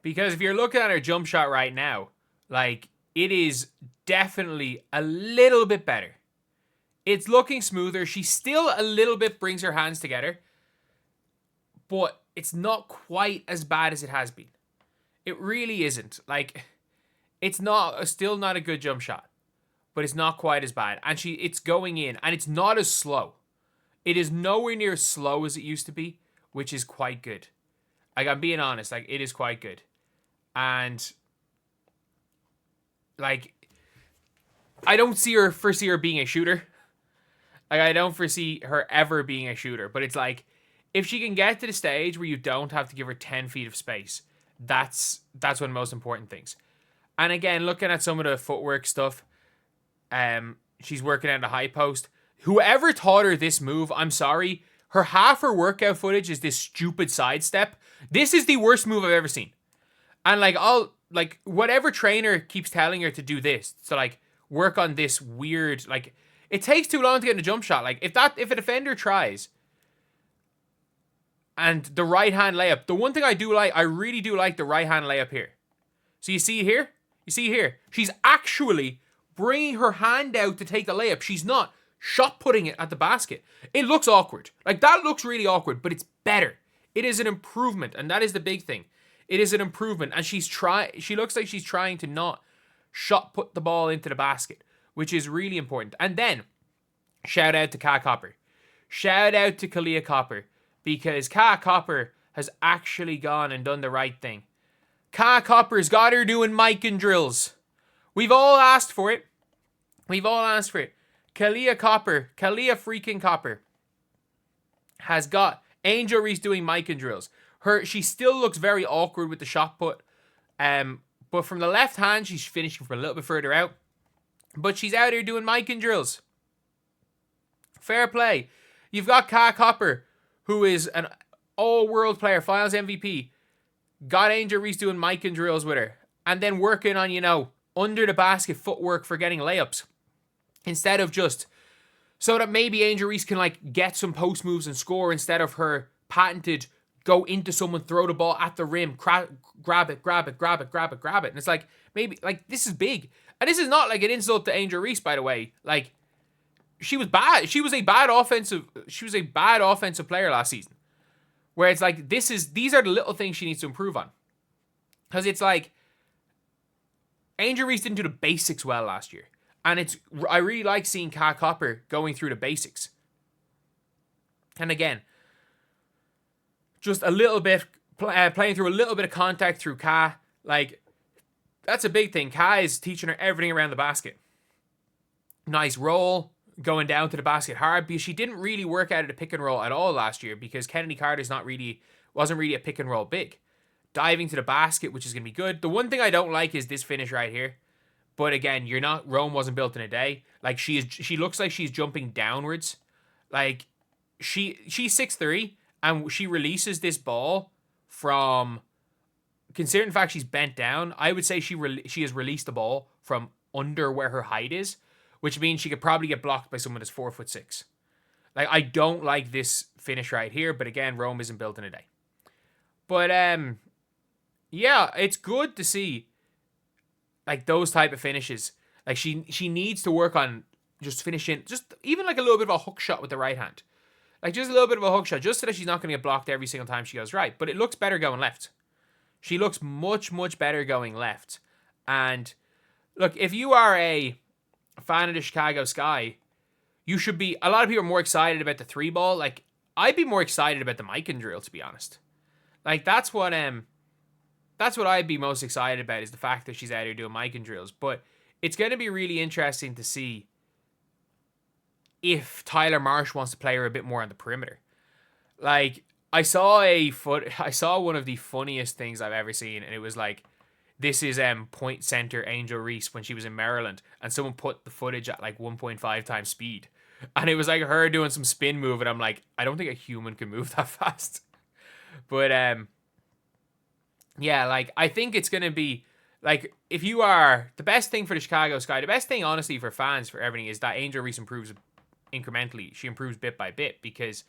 Because if you're looking at her jump shot right now, like, it is definitely a little bit better. It's looking smoother. She still a little bit brings her hands together, but it's not quite as bad as it has been. It really isn't. Like, it's still not a good jump shot, but it's not quite as bad. And it's going in, and it's not as slow. It is nowhere near as slow as it used to be, which is quite good. Like, I'm being honest, like, it is quite good. And, like, I don't foresee her being a shooter. Like, I don't foresee her ever being a shooter. But it's like, if she can get to the stage where you don't have to give her 10 feet of space, that's one of the most important things. And again, looking at some of the footwork stuff, she's working at the high post. Whoever taught her this move, I'm sorry, half her workout footage is this stupid sidestep. This is the worst move I've ever seen. And like whatever trainer keeps telling her to do this, so like work on this weird, like, it takes too long to get in a jump shot. Like, if a defender tries and the right hand layup, the one thing I really do like the right hand layup here. So you see here, she's actually bringing her hand out to take the layup. She's not shot putting it at the basket. It looks awkward. Like, that looks really awkward, but it's better. It is an improvement, and that is the big thing. It is an improvement, and she looks like she's trying to not shot put the ball into the basket, which is really important. And then, shout out to Kahleah Copper. Shout out to Kahleah Copper, because Kahleah Copper has actually gone and done the right thing. Kahleah Copper's got her doing mic and drills. We've all asked for it. Kahleah freaking Copper has got Angel Reese doing mic and drills. She still looks very awkward with the shot put. But from the left hand, she's finishing from a little bit further out. But she's out here doing mic and drills. Fair play. You've got Kahleah Copper, who is an all-world player, finals MVP. Got Angel Reese doing mic and drills with her. And then working on, under the basket footwork for getting layups. Instead of just so that maybe Angel Reese can, like, get some post moves and score, instead of her patented go into someone, throw the ball at the rim, grab it. And it's like, maybe, like, this is big. And this is not like an insult to Angel Reese, by the way. Like, she was bad. She was a bad offensive player last season. Where it's like, these are the little things she needs to improve on. Because it's like, Angel Reese didn't do the basics well last year. And I really like seeing Kahleah Copper going through the basics. And again, just a little bit, playing through a little bit of contact through Ka. Like, that's a big thing. Ka is teaching her everything around the basket. Nice roll, going down to the basket hard, because she didn't really work out of the pick and roll at all last year, because Kennedy Carter's wasn't really a pick and roll big. Diving to the basket, which is going to be good. The one thing I don't like is this finish right here. But again, Rome wasn't built in a day. Like, she looks like she's jumping downwards. Like, she's 6'3", and she releases this ball from, considering the fact she's bent down, I would say she has released the ball from under where her height is, which means she could probably get blocked by someone that's 4'6". Like, I don't like this finish right here, but again, Rome isn't built in a day. But yeah, it's good to see, like, those type of finishes. Like, she needs to work on just finishing, just even like a little bit of a hook shot with the right hand. Like, just a little bit of a hook shot, just so that she's not going to get blocked every single time she goes right. But it looks better going left. She looks much, much better going left. And look, if you are a fan of the Chicago Sky, you should be, a lot of people are more excited about the three ball. Like, I'd be more excited about the mic and drill, to be honest. Like, that's what I'd be most excited about, is the fact that she's out here doing mic and drills. But it's going to be really interesting to see if Tyler Marsh wants to play her a bit more on the perimeter. Like, I saw one of the funniest things I've ever seen, and it was like, this is point center Angel Reese when she was in Maryland, and someone put the footage at like 1.5 times speed, and it was like her doing some spin move, and I'm like, I don't think a human can move that fast. But yeah, like, I think it's gonna be like, if you are, the best thing for the Chicago Sky, the best thing honestly for fans, for everything, is that Angel Reese improves incrementally. She improves bit by bit, because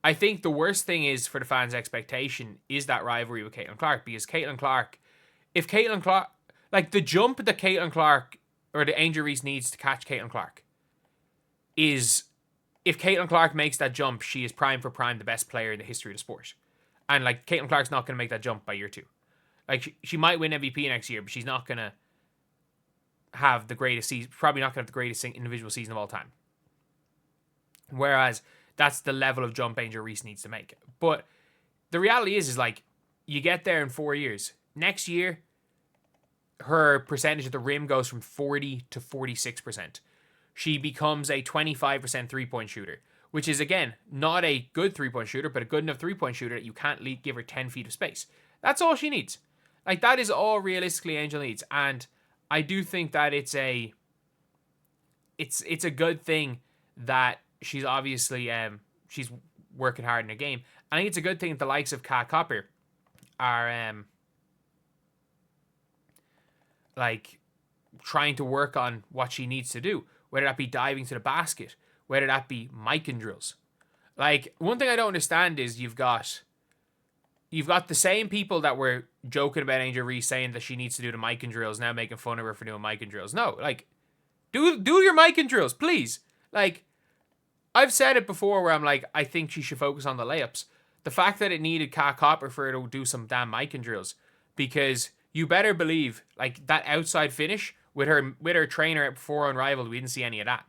I think the worst thing is for the fans' expectation is that rivalry with Caitlin Clark, because Caitlin Clark, if Caitlin Clark, like the jump that Caitlin Clark or the Angel Reese needs to catch Caitlin Clark is, if Caitlin Clark makes that jump, she is prime for prime the best player in the history of the sport. And like Caitlin Clark's not going to make that jump by year 2. Like she might win MVP next year, but she's not going to have the greatest season, probably not going to have the greatest individual season of all time. Whereas that's the level of jump Angel Reese needs to make. But the reality is like, you get there in 4 years. Next year, her percentage at the rim goes from 40 to 46%. She becomes a 25% three-point shooter, which is, again, not a good three-point shooter, but a good enough three-point shooter that you can't give her 10 feet of space. That's all she needs. Like, that is all realistically Angel needs. And I do think that it's a good thing that she's obviously she's working hard in her game. I think it's a good thing that the likes of Kahleah Copper are like trying to work on what she needs to do, whether that be diving to the basket, whether that be micing drills. Like, one thing I don't understand is you've got the same people that were joking about Angel Reese saying that she needs to do the micing drills now making fun of her for doing micing drills. No, like, do your micing drills, please. Like, I've said it before where I'm like, I think she should focus on the layups. The fact that it needed Kahleah Copper for her to do some damn micing drills, because you better believe, like, that outside finish with her trainer at before Unrivaled, we didn't see any of that.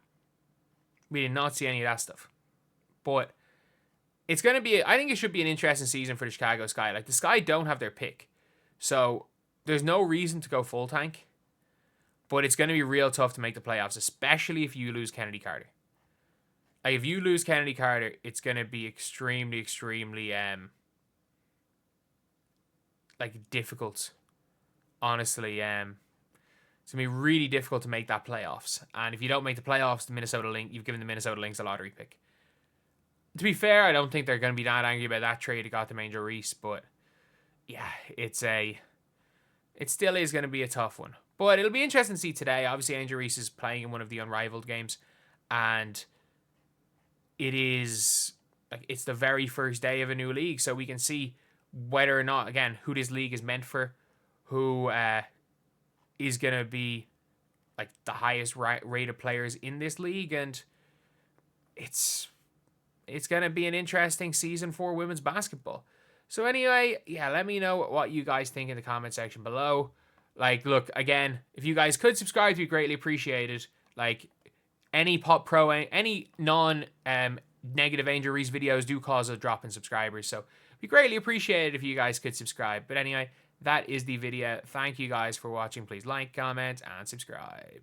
We did not see any of that stuff. But it's going to be, I think it should be an interesting season for the Chicago Sky. Like, the Sky don't have their pick. So there's no reason to go full tank. But it's going to be real tough to make the playoffs, especially if you lose Kennedy Carter. Like, if you lose Kennedy Carter, it's going to be extremely, extremely, like, difficult. Honestly, it's going to be really difficult to make that playoffs. And if you don't make the playoffs, you've given the Minnesota Lynx a lottery pick. To be fair, I don't think they're going to be that angry about that trade that got them Angel Reese, but yeah, it still is going to be a tough one. But it'll be interesting to see today. Obviously, Angel Reese is playing in one of the Unrivaled games, and it's the very first day of a new league, so we can see whether or not, again, who this league is meant for, who is going to be like the highest rated players in this league, and it's going to be an interesting season for women's basketball. So anyway, yeah, let me know what you guys think in the comment section below. Like, look, again, if you guys could subscribe, we'd greatly appreciate it. Like, any non-negative Angel Reese videos do cause a drop in subscribers, so we greatly appreciate it if you guys could subscribe. But anyway, that is the video. Thank you guys for watching. Please like, comment, and subscribe.